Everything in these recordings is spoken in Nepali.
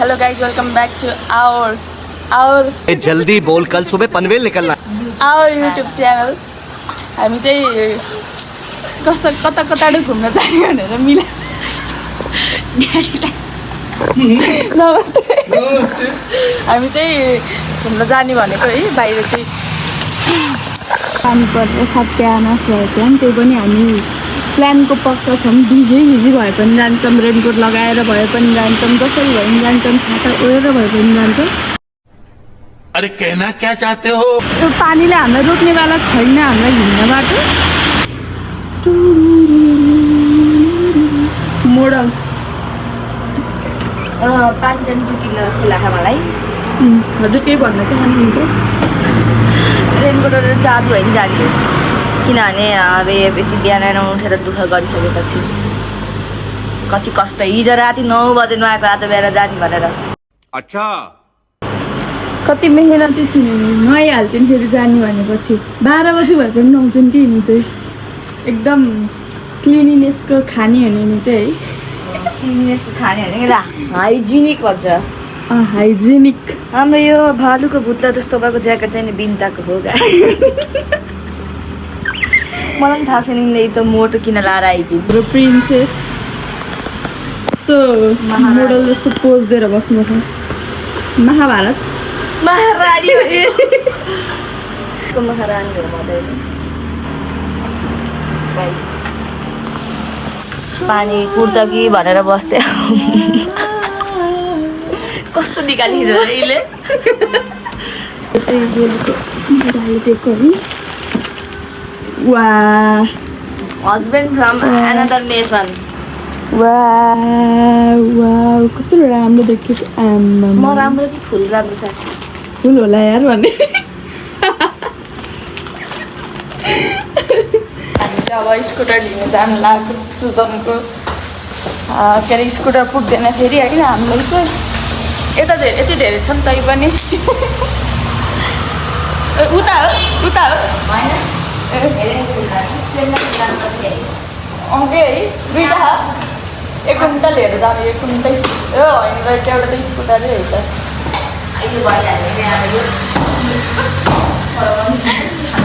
Hello guys welcome back to our जल्दी बोल कल सुबह पनवेल निकलना आवर युट्युब च्यानल। हामी चाहिँ कस्तो कता कता घुम्न जाने भनेर मिला नमस्ते हामी चाहिँ घुम्न जाने भनेको है बाहिर चाहिँ पानी परेर सत्यानाश भएको थियो त्यही पनि हामी प्लानको पक्का छौँ। भिजी भए पनि जान्छौँ, रेनकोट लगाएर भए पनि जान्छौँ, जसरी भए पनि जान्छौँ, छाता ओढेर भए पनि जान्छौँ। अरे कहना क्या चाहते हो? त्यो पानीले हामीलाई रोक्नेवाला छैन हामीलाई हिँड्न बाटो। मोडल पानी जानु किन्न जस्तो लाग्छ मलाई। हजुर केही भन्न चाहनुहुन्छ? रेनकोट जादु होइन जाने, किनभने अब यति बिहान उठेर दुःख गरिसकेपछि कति कष्ट। हिजो राति 9 बजे नआएको आज बिहान जाने भनेर। अच्छा कति मेहनती छिन् नुहाइहाल्छन् फेरि जाने भनेपछि 12 बजी भए पनि नुहाउँछन् कि यिनी चाहिँ एकदम क्लिनिनेसको खाने हुने नि चाहिँ है। क्लिनिनेस खाने भने हाइजिनिक भन्छ। हाइजिनिक। हाम्रो यो भालुको भुत्ला जस्तो भएको ज्याकेट चाहिँ नि बिन्ताको हो गाई। मलाई पनि थाहा छैन यिनले त मोटो किन लाएर आइकि। हाम्रो प्रिन्सेस यस्तो मोडल जस्तो पोज दिएर बस्नु छ। महाभारत महारानी महारानी हो मजाले। पानी कुर्छ कि भनेर बस्थ्यो। कस्तो निकालिदियो यसले। Husband from another nation. कस्तो राम्रो देखियो। म राम्रो कि फुल राम्रो छ? फुल होला यार भन्ने। हामी चाहिँ अब स्कुटर लिन जानु लाग्यो सुजनको। के अरे स्कुटर पुग्दैन फेरि होइन हामीलाई चाहिँ यता यति धेरै छन् तै पनि। उता हो अङ्कै है दुईवटा एक कुन्टल लिएर जानु। एक कुन्टल होइन रहेछ एउटा त स्कुटरै रहेछ।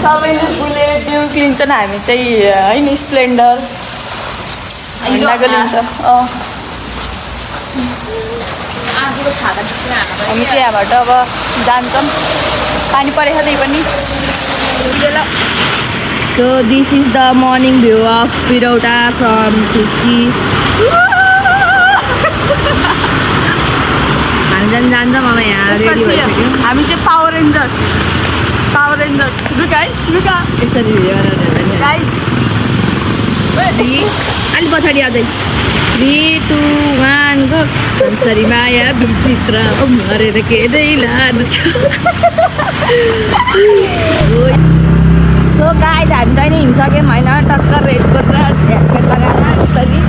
सबैले बुलेट ड्युक लिन्छन् हामी चाहिँ होइन स्प्लेन्डर हिँड्दाको लिन्छ। हामी चाहिँ यहाँबाट अब जान्छौँ। पानी परेछ त्यही पनि। So this is the morning view of Pirauta from Kuski. हामी जान्छौँ अब यहाँ रेडी भइसक्यो। हामी चाहिँ पावर रेन्जर्स लुका है लुका यसरी अलिक पछाडि अझै 3, 2, 1 गो। संसारी माया विचित्र मरेर के लानु छ। सो गाइस हामी चाहिँ नि हिँडिसक्यौँ होइन। टक्कर रेनकोट र ज्याकेट लगाएर यसरी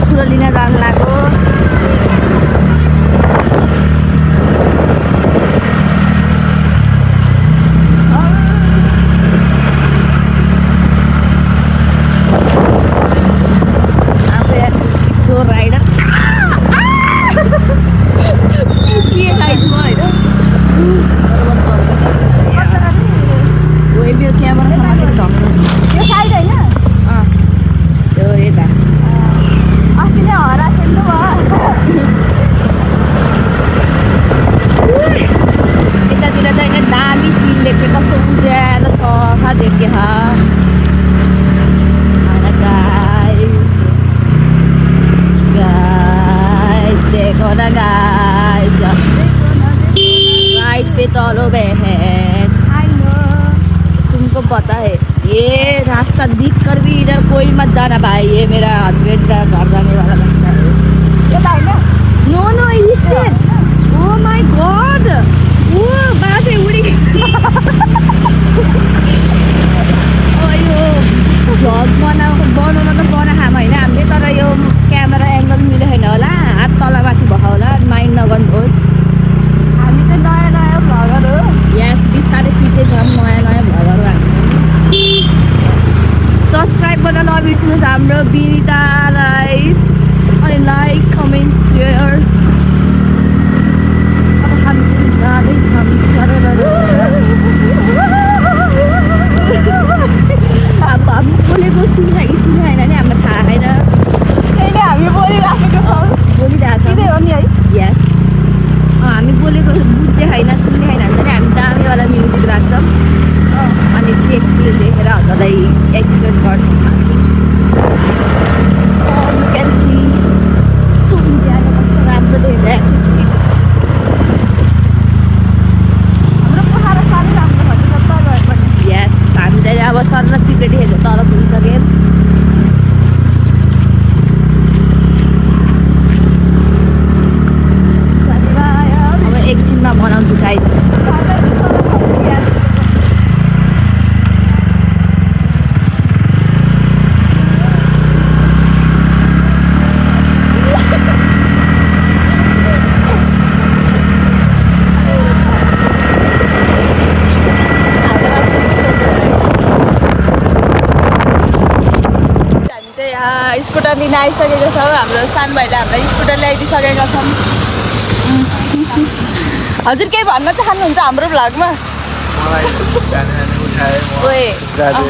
स्कुल लिन जानु लाग्यो। चलो बहन तुमको पता है ये रास्ता दिख कर भी इधर कोई मत जाना भाई। ये मेरा हस्बैंड का घर जाने वाला रास्ता है। No no straight. Oh my god वो बाटे उड़ी। यो भ्लग बनाउन त बनाएँ होइन हामीले, तर यो क्यामेरा एङ्गल मिलेको छैन होला। हात तलमाथि भयो होला, माइन्ड नगर्नुहोस्। हामी चाहिँ नयाँ भ्लगर हो। यस बिस्तारै सिकेछौँ नयाँ भ्लगहरू हामी। सब्सक्राइब गर्न नबिर्सनु। गाइज। स्कुटर लिन आइसकेको छौँ। हाम्रो सानो भाइले हामीलाई स्कुटर ल्याइदिइसकेका छन्। हजुर केही भन्न चाहनुहुन्छ हाम्रो भ्लगमा?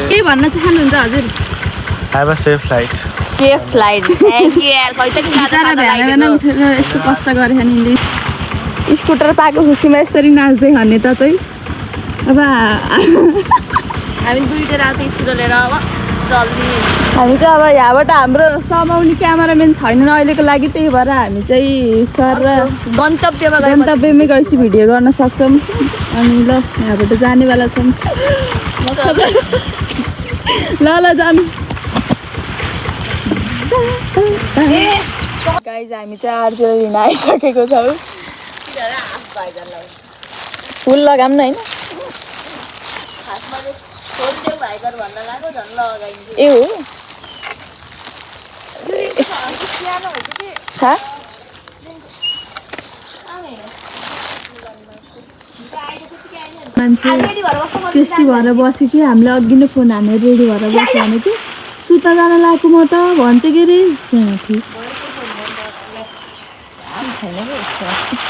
केही भन्न चाहनुहुन्छ हजुर? Have a safe flight. Safe flight. Thank you यार। खै त यस्तो कष्ट गरेछ नि। स्कुटर पाएको खुसीमा यसरी नाच्दै भने त चाहिँ अब हामी दुईटा राति स्कुटर लिएर अब चल्ने। हामी चाहिँ अब यहाँबाट हाम्रो समाउने क्यामेराम्यान छैनन् अहिलेको लागि, त्यही भएर हामी चाहिँ सर र गन्तव्यमै गएपछि भिडियो गर्न सक्छौँ। अनि ल यहाँबाट जानेवाला छौँ। ल ल जानु। गाइज हामी चाहिँ आरतिर लिन आइसकेको छौँ। फुल लगाऊँ न होइन? ए हो मान्छे त्यस्तै भएर बस्यो कि हामीले अघि नै फोन हानेर रेडी भएर बस्यो भने कि सुत्न जान लागेको म त भन्छ के अरे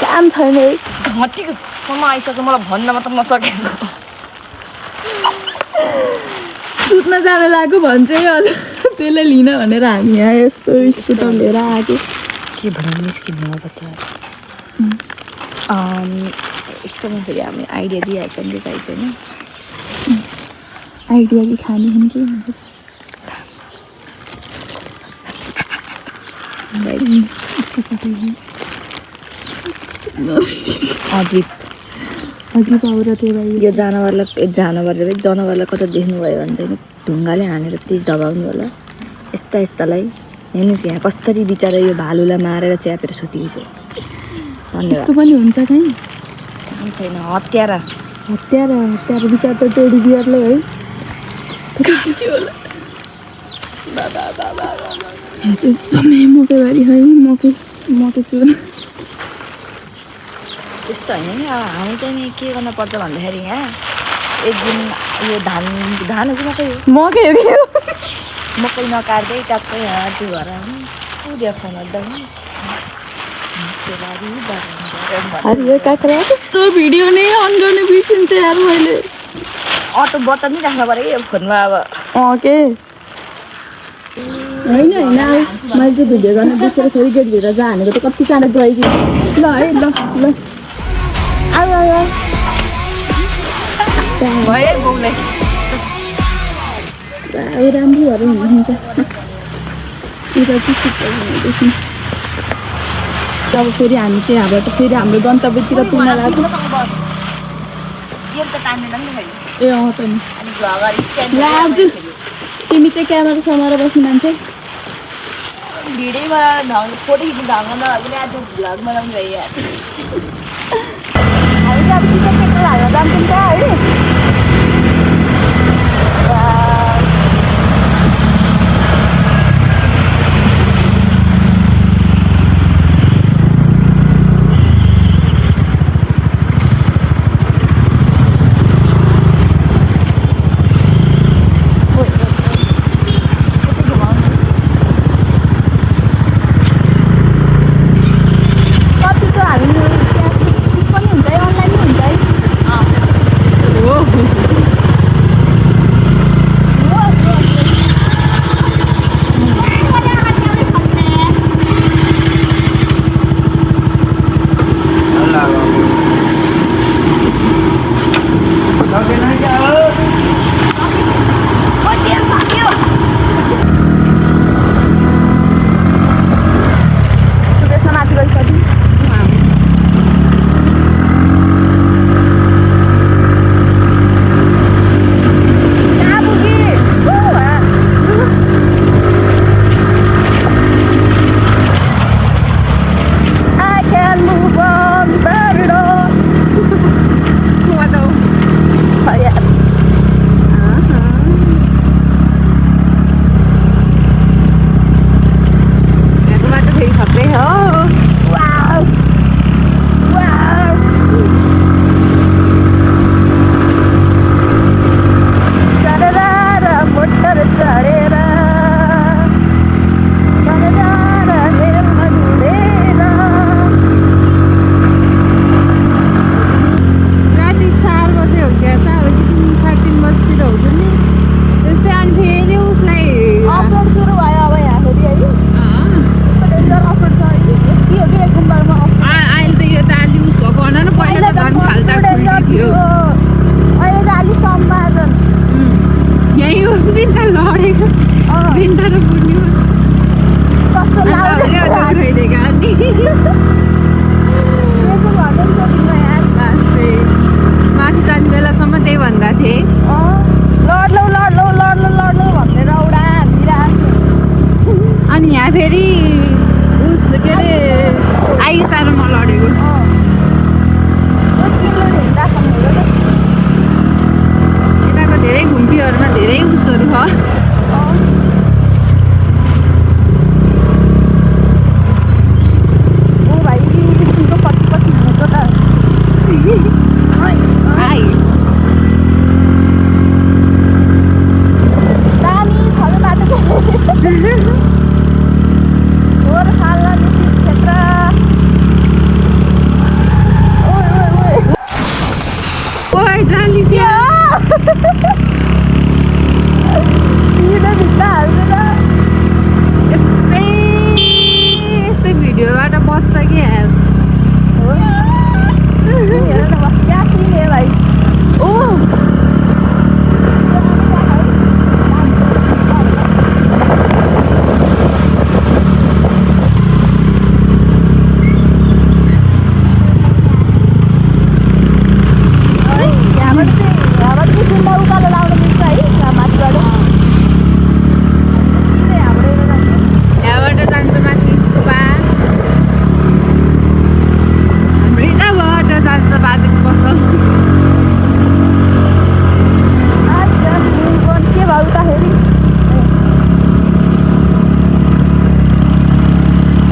काम छैन है। घटीको समय आइसक्यो मलाई भन्न मात्र नसकेको। सुत्न जान लागेको भन्छ है अझ त्यसलाई लिन भनेर हामी यहाँ यस्तो स्कुटर लिएर आएको। के भन्नु निस्किनु अब त यस्तोमा फेरि हामी आइडिया दिइहाल्छ नि गाइज होइन? आइडिया कि खाने हुन् कि अजिब अजिब आउरा थियो भाइ। यो जनावरलाई कता देख्नुभयो भने चाहिँ ढुङ्गाले हानेर प्लिज दबाउनु होला। यस्तालाई हेर्नुहोस् यहाँ कसरी बिचरा यो भालुलाई मारेर च्यापेर सुतेको छ। यस्तो पनि हुन्छ कहीँ? काम छैन। हत्यारा विचार त टेडी बियरले है। एकदमै मकैबारी है मकै चुर। त्यस्तो होइन नि अब हामी चाहिँ नि के गर्न पर्छ भन्दाखेरि यहाँ एक दिन यो धान हो कि मकै हो मकै नकाट्दै टक्कै त्यो भएर पुग्यो फोन कस्तो भिडियो नै अन गर्ने बिर्सिन्छ यार मैले। अटो बटन नि राख्नु पऱ्यो कि यो फोनमा अब के होइन मैले चाहिँ भिडियो गर्न बिर्सेर फेरि गेटभित्र जा हानेको त कति चाँडो गयो कि। ल है ल भयो बाउलाई राम्रो भएर हुन्छ। अब फेरि हामी चाहिँ यहाँबाट फेरि हाम्रो गन्तव्यतिर पुग्न लाग्यो। ए अँ त नि लाग्छ। तिमी चाहिँ क्यामेरा समाएर बस्ने मान्छे भिडियोमा फोटो खिच्नु ढङ्ग नभए आज भ्लग बनाउनु भयो यार। हामी चाहिँ अब टिकट पेट्रोल हालेर जान्छौँ त्यहाँ है। भिडियोहरूमा धेरै उसहरू छ ओ भाइ तिम्रो पछि पछि हिँडेको त हाई दामी छ यो बाटो और खाल्ला निश्चित क्षेत्र ओइ जालिसिया भित्ता हाल्दैन यस्तै यस्तै भिडियोबाट बच्छ कि यार हेर न बस क्या सिन है भाइ ओ यहाँबाट चाहिँ गुन्डा उकालो लाउनु मिल्छ है यहाँ माथिबाट यहाँबाट जान्छ माथि स्तुपा हाम्रो यताबाट जान्छ बाजेको पसल के भयो उताखेरि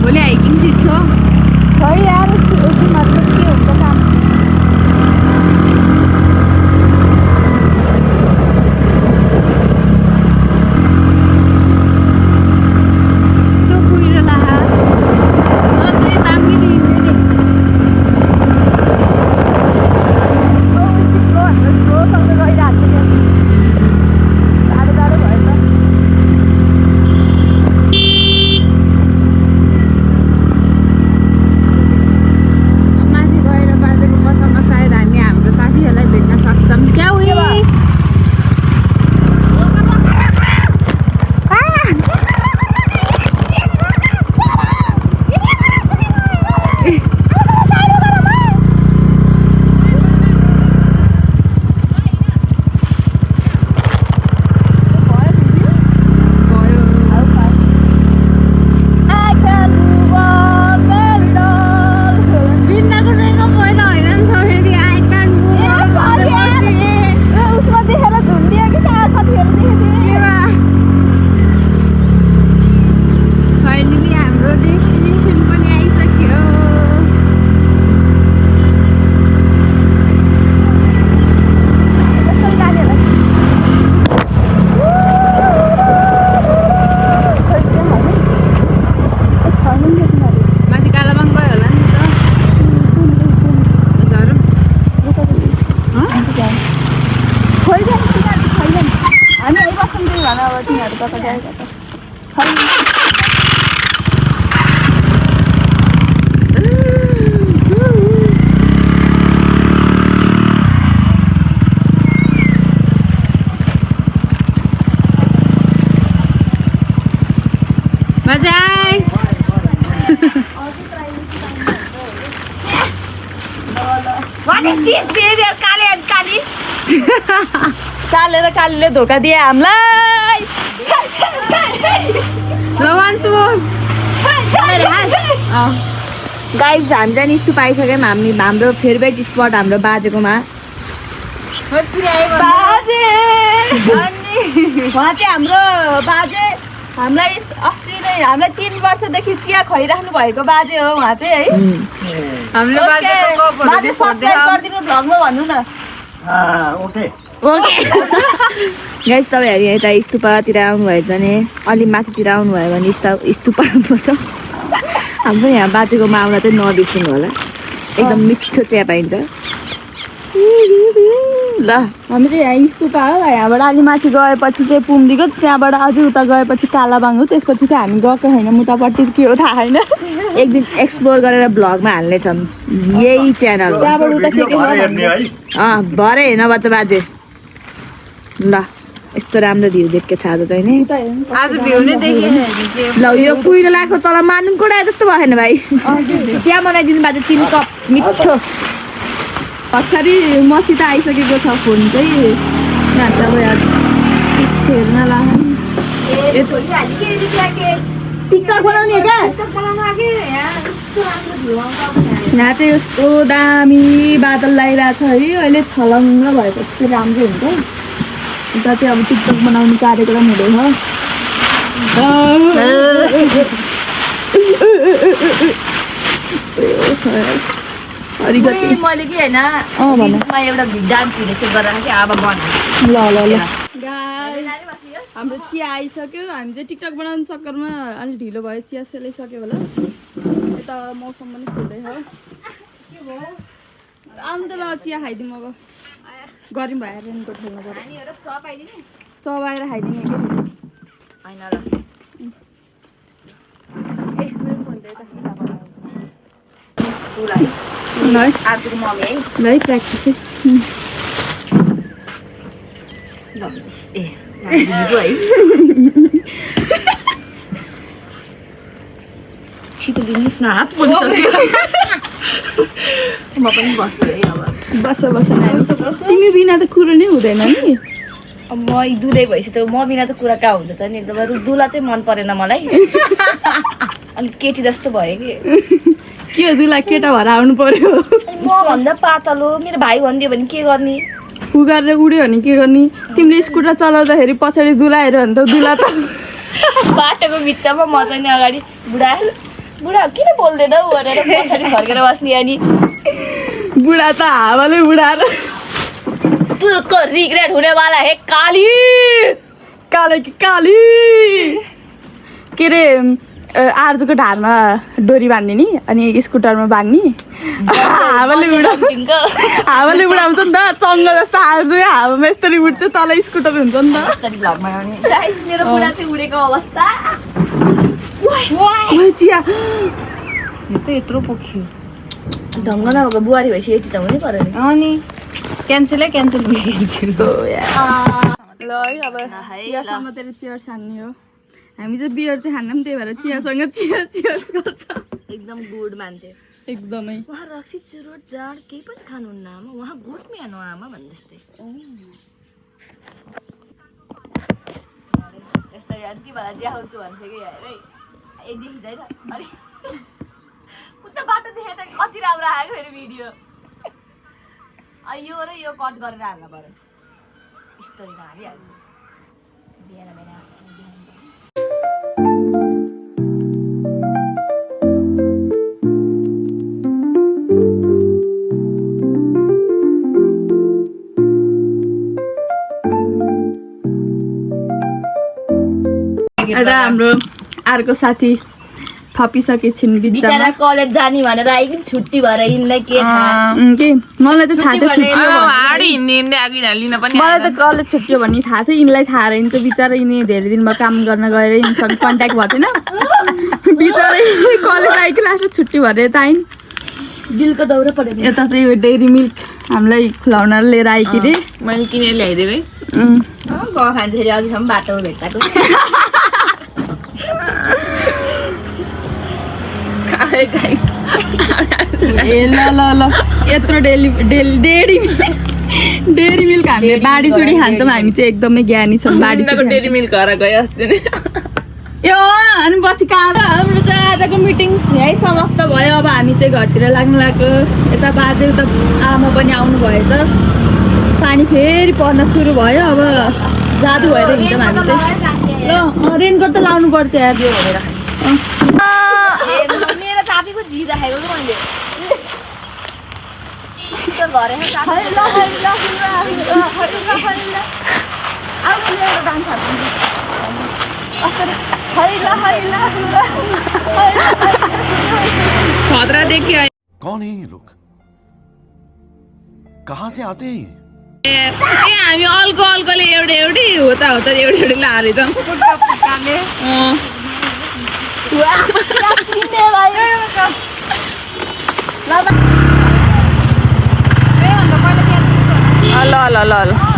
भोलि हाइकिङ ठिक छ खै यार एकदिनमा चाहिँ के हुन्छ काम यस्तो कुहिरो लाहा अझै दामी देखिँदैन रोसँग गइरहेको छ क्या जाडो जाडो भयो त माथि गएर बाजेको पसलमा सायद हामी हाम्रो साथीहरूलाई भेट्न सक्छौँ क्या उयो उसमा देखेर झुन्डियो कि कहाँ साथीहरू देखेको फाइनली हाम्रो डेस्टिनेसन पनि आइसक्यो जस्तो नानीहरूलाई माथि कालाबाङ गयो होला नि त झरौँ हामी आइबस्छौँ त्यही भन अब तिनीहरू कता गएको त बजाई What is this behavior, Kale and काली? काले र कालीले धोका दिए हामीलाई ल वान्स मोर गाइज हामी चाहिँ यस्तो पाइसक्यौँ हाम्रो फेभरेट स्पट हाम्रो बाजेकोमा बाजे उहाँ चाहिँ हाम्रो बाजे हामीलाई अस्ति नै हामीलाई 3 वर्षदेखि चिया खुवाइराख्नु भएको बाजे हो उहाँ चाहिँ है हामीले बाजे सब्सक्राइब गरिदिनु भ्लगमा भन्नु न ओके ओके गाइज तपाईँहरू यता स्तुपातिर आउनुभयो भने अलि माथितिर आउनुभयो भने स्तुपाबाट हाम्रो यहाँ बाजेकोमा आउन चाहिँ नबिर्सिनु होला एकदम मिठो चिया पाइन्छ ल हामी चाहिँ यहाँ स्तुपा हो यहाँबाट अलि माथि गएपछि चाहिँ पुम्दीको त्यहाँबाट अझै उता गएपछि कालाबाङ हो त्यसपछि चाहिँ हामी गएको होइन मुतापट्टि के हो थाहा छैन एक दिन एक्सप्लोर गरेर ब्लगमा हाल्नेछौँ यही च्यानल त्यहाँबाट उता के भरे हेर्न बच्चा बाजे ल यस्तो राम्रो भ्यू देख्के छ आज चाहिँ नि आज भ्यू नै देखेँ ल यो कुहिरो लाएको तल मानु कोडा जस्तो भएन भाइ चिया बनाइदिनु बाजे 3 कप मिठो भर्खरै मसित आइसकेको छ फोन चाहिँ हेर्न टिकटक बनाउने क्या यहाँ चाहिँ यस्तो दामी बादल लगाइरहेको छ है अहिले छलङ्ग भएपछि चाहिँ राम्रो हुन्छ उता चाहिँ अब टिकटक बनाउने कार्यक्रम हुँदैछ मैले कि होइन रिल्समा एउटा डान्स भिडियो सेभ गरेर कि अब बना ल हाम्रो चिया आइसक्यो हामी चाहिँ टिकटक बनाउनु चक्करमा अलिक ढिलो भयो चिया सेलाइसक्यो होला यता मौसम पनि खुल्दैछ आउनु त ल चिया खाइदिउँ अब गरौँ भयो रेनको खेल्नु पर्यो चबाएर खाइदिने कि होइन र ए मेरो फोन त है आजको मम्मी है है प्र्याक्टिस ए है छिटो दिनुहोस् न हात पोलिसक्यो म पनि बस्छु है अब बस तिमी बिना त कुरो नै हुँदैन नि अब म दुधै भएपछि त म बिना त कुरा कहाँ हुन्छ त नि एकदम दुला चाहिँ मन परेन मलाई अलिक केटी जस्तो भयो कि के हो दुला केटा भएर आउनु पर्यो म भन्दा पातलो मेरो भाइ भनिदियो भने के गर्ने उ गरेर उड्यो भने के गर्ने तिमीले स्कुटर चलाउँदाखेरि पछाडि दुलाएर भने त दुला त बाटोको बिचमा म चाहिँ नि अगाडि बुढा किन बोल्दैन भनेर पछाडि फर्केर बस्ने अनि बुढा त हावाले उडाएर तुको रिग्रेट हुनेवाला हे काली काले कि काली के अरे आर्जुको ढाडमा डोरी बाँध्ने नि अनि स्कुटरमा बाँध्ने हावाले उडाउँछ नि त चङ्ग जस्तो आर्जु हावामा यस्तरी उड्छ तल स्कुटर हुन्छ नि त मेरो बुढा चाहिँ उडेको अवस्था चिया त यत्रो पोख्यो ढङ्ग नभएको बुहारी भएपछि यति त हुनै पर्यो नि अनि क्यान्सल भइहाल्छ ल है अब चियासँग तेरो चियर छान्ने हो हामी चाहिँ बियर चाहिँ खान्न पनि त्यही भएर चियासँग चियर्स गर्छ एकदम गुड मान्छे एकदमै उहाँ रक्सी चुरोट जाड केही पनि खानुहुन्न आमा उहाँ गुड म्यान हो आमा भन्ने जस्तै यस्तो अन्ति भएर देखाउँछु भन्थ्यो कि है ए देखिँदैन अरे उता बाटो देखेर चाहिँ कति राम्रो आएको फेरि भिडियो यो र यो कट गरेर हाल्नु पर्यो स्टोरीमा हालिहाल्छु बिहान बिहान एउटा हाम्रो अर्को साथी थपिसकेछिन् बिचरा कलेज जाने भनेर आइकन छुट्टी भएर यिनलाई के मलाई त थाहा थियो मलाई त कलेज छुट्यो भन्ने थाहा थियो यिनलाई थाहा रहेछ बिचरा यिनी धेरै दिनमा काम गर्न गएर यिनीसँग कन्ट्याक्ट भएको थिएन बिचरा कलेज आइकन लास्ट छुट्टी भएर यता आइन् दिलको दौरा पऱ्यो यता चाहिँ डेरी मिल्क हामीलाई खुलाउन लिएर आइकी रे मैले किनेर ल्याइदिएँ है गफ खाँदाखेरि अघिसम्म बाटोमा भेट्टाएको ए ल यत्रो डेरी मिल्क हामीले बाँडी चुडी खान्छौँ हामी चाहिँ एकदमै ज्ञानी छौँ डेरी मिल्क घर गयो अस्ति नै यो अनि पछि कहाँ हाम्रो चाहिँ आजको मिटिङ यहीँ समाप्त भयो अब हामी चाहिँ घरतिर लाग्नु लाग्यो यता बाजे उता आमा पनि आउनु भएछ पानी फेरि पर्न सुरु भयो अब जादु भएर हिँड्छौँ हामी चाहिँ ल रेनकोट त लाउनु पर्छ यार यो भनेर मेरो चापीको झी राखेको कि मैले खतरा देखियो कौन है ये लोग कहाँ से आते हैं ए हामी अल्कोले एउटै होता एउटै लाएर ल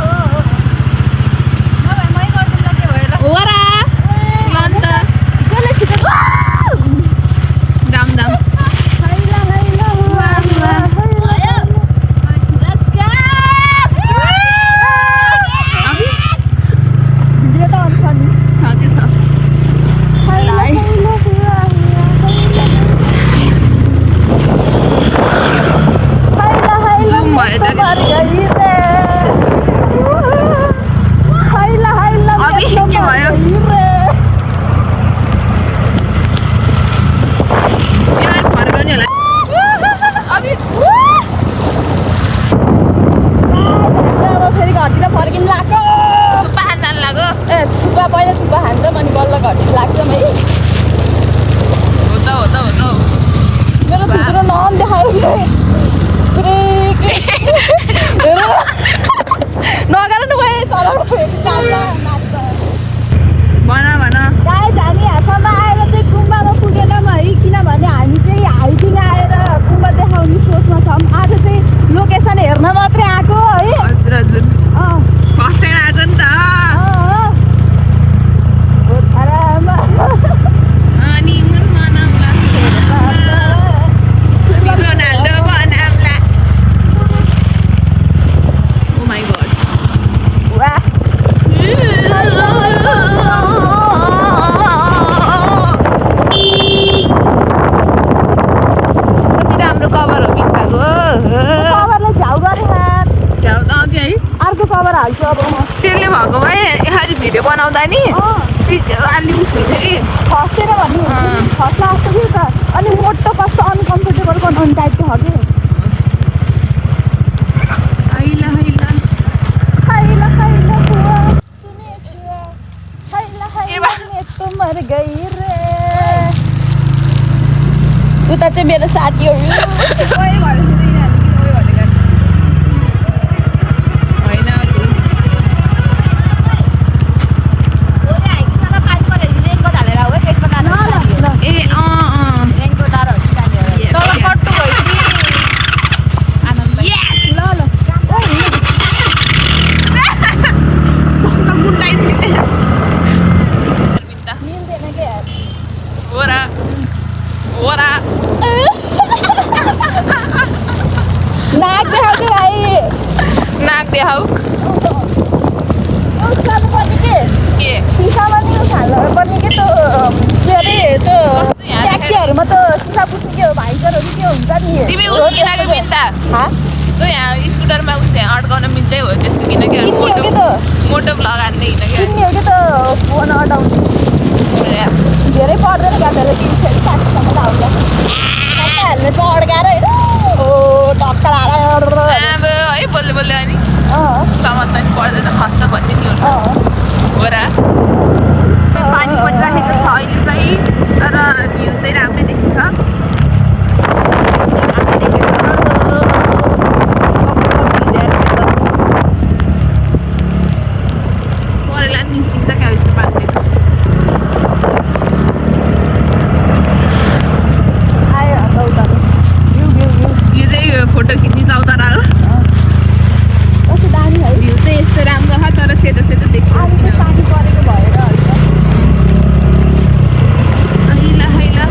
खबर हाल्छु अब म त्यसले भएको भए यसरी भिडियो बनाउँदा नि अलि उस हुन्छ कि खसेर भन्नु खस्ला जस्तो कि त अनि मोटो कस्तो अनकम्फर्टेबल बनाउने टाइपको हो कि हैला हैला हैला हैला हुआ सुने छुआ हैला हैला मैं तो मर गई रे उता चाहिँ मेरो साथीहरू ओइ भनेको होइन ए रेनको ताराहरू जाने तल कट्टु भयो कि आनन्द ल ल मिल्दैन के ओरा ओरा नाक देखाउँछु भाइ नाक देखाऊ युज गर्नुपर्ने के के सिसामा नि युज हाल्नुपर्ने के त्यो के अरे त्यो कस्तो यहाँ ट्याक्सीहरूमा त सिसा पुस्ने के हो भाइजरहरू के हुन्छ नि तिमी उस किनेको मिल्दा हा त यहाँ स्कुटरमा उस यहाँ अड्काउन मिल्दै हो त्यस्तो किनकि किन्ने हो मोटो कि त मोटो भ्लग हान्दै हिँड्न किन्ने हो कि त फोन अटाउने क्या धेरै पर्दैन गाडीहरू किन्छ कि 60सम्म त आउँछ हेल्मेट त अड्काएर होइन हो टक्क अब है बोल्दै बोल्दै अनि समात्न नि पर्दैन खस्छ भन्ने नि हो हो र पानी परिराखेको छ अहिले चाहिँ तर भ्यू चाहिँ राम्रै देखिन्छ परेला नि निस्किन्छ क्या यस्तो पानीले आयो अन्त उता भ्यू भ्यू भ्यू यो चाहिँ फोटो खिच्ने चौतारा हो कस्तो दामी है भ्यू चाहिँ यस्तो राम्रो छ तर सेतो सेतो देखिन्छ आज चाहिँ पानी परेको भएर होइन हैला हैला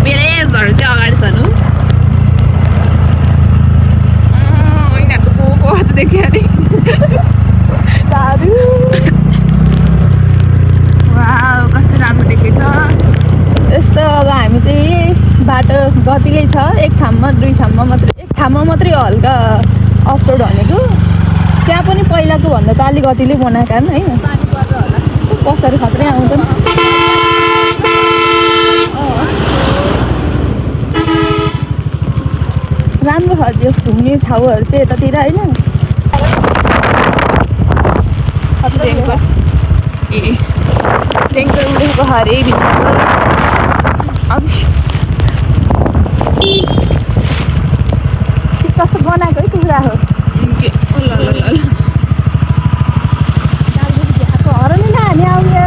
भिलेजहरू चाहिँ अगाडि छन् यिनीहरूको को त देख्यो अरे साह्रो वाउ कस्तो राम्रो देखेछ यस्तो अब हामी चाहिँ बाटो गतिलै छ एक ठाउँमा दुई ठाउँमा मात्रै एक ठाउँमा मात्रै हल्का अफ रोड भनेको त्यहाँ पनि पहिलाको भन्दा त अलिक गतिले बनाएको है पानी परेर होला पछाडि खत्रै आउँदैन राम्रो छ यस घुम्ने ठाउँहरू चाहिँ यतातिर होइन देखो ए देखो उडेको हरे भित्र अब कस्तो बनाएको है कुरा हो के ल ल ल हराउनु नै हाने आउने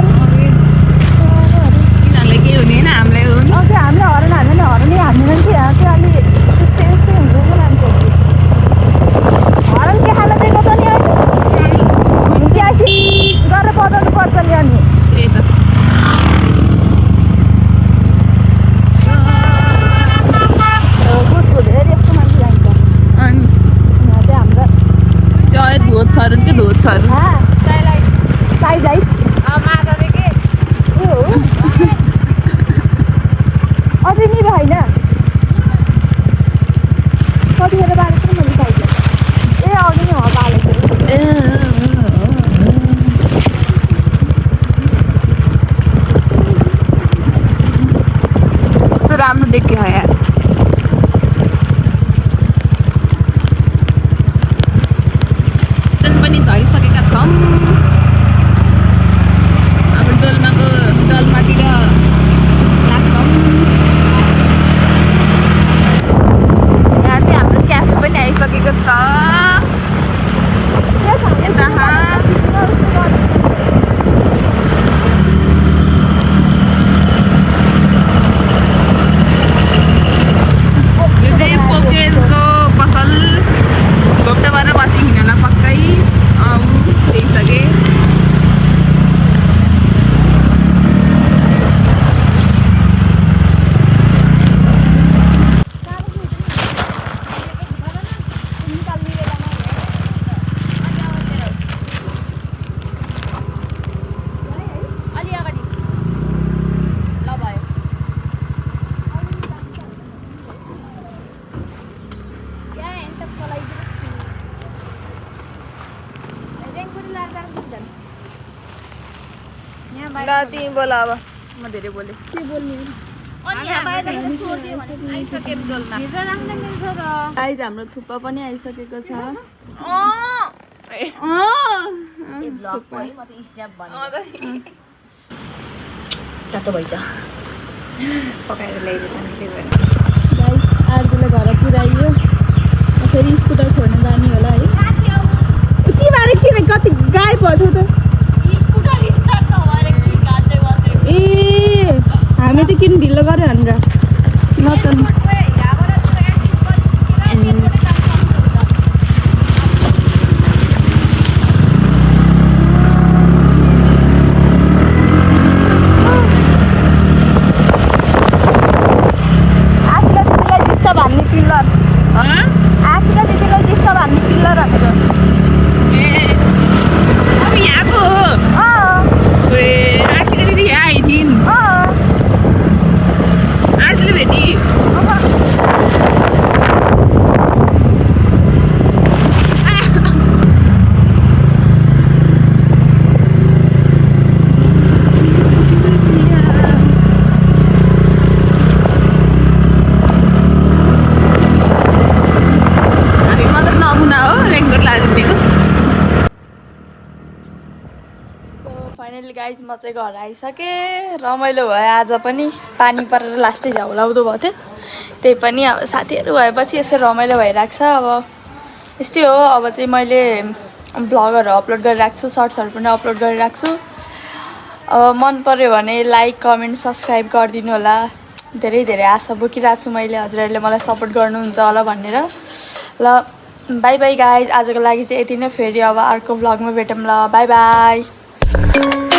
किनभने के हुने होइन हामीलाई हो नि त्यो हामीले हराउनु हाल्दैन हराउनै हान्दैन कि त्यो अलि त्यस्तै यस्तै हुन्छ नि मान्छेहरू हराउनु के खान दिएको छ नि होइन त्यहाँ गरेर बजाउनु पर्छ नि अनि त्यही त गुड गुड धेरै यस्तो मान्छे जान्छ अनि यहाँ चाहिँ हाम्रो त्यो धोत छ अरे के धोत छ अरे साइज हो अझै नि भएन कतिखेर बालेको छ मैले साइज ए अघि नै हो बालेको कस्तो राम्रो देखियो यार पनि झरिसकेका छौँ अब डोल्मातिर लाग्छौँ यहाँ चाहिँ हाम्रो क्याफे पनि आइसकेको छ यो चाहिँ पोकेजको पसल घोप्टोबाट बसी हिँड्नलाई पक्कै देखिसकेँ अलि अगाडि ल भयो यहाँ हेन्टप चलाइदिनुहोस् ल तिमी बोल अब म धेरै बोलेँ गाइज हाम्रो थुक्पा पनि आइसकेको छ तातो भइछ पकाएर ल्याइदिएछ नि त्यही भएर गाइस आरजुले घर पुऱ्याइयो फेरि स्कुटर छोड्न जाने होला है तिमीहरू किन कति गाई भयो त ए हामी त किन ढिलो गऱ्यो भनेर नचन फाइनली गाइज म चाहिँ घर आइसकेँ रमाइलो भयो आज पनि पानी परेर लास्टै झ्याउलाउँदो भएको थियो त्यही पनि अब साथीहरू भएपछि यसो रमाइलो भइरहेको छ अब यस्तै हो अब चाहिँ मैले भ्लगहरू अपलोड गरिरहेको छु सर्ट्सहरू पनि अपलोड गरिरहेको छु अब मन पर्यो भने लाइक कमेन्ट सब्सक्राइब गरिदिनु होला धेरै धेरै आशा बोकिरहेको छु मैले हजुरहरूले मलाई सपोर्ट गर्नुहुन्छ होला भनेर ल बाई बाई गाइज आजको लागि चाहिँ यति नै फेरि अब अर्को भ्लगमा भेटौँ ल बाई बाई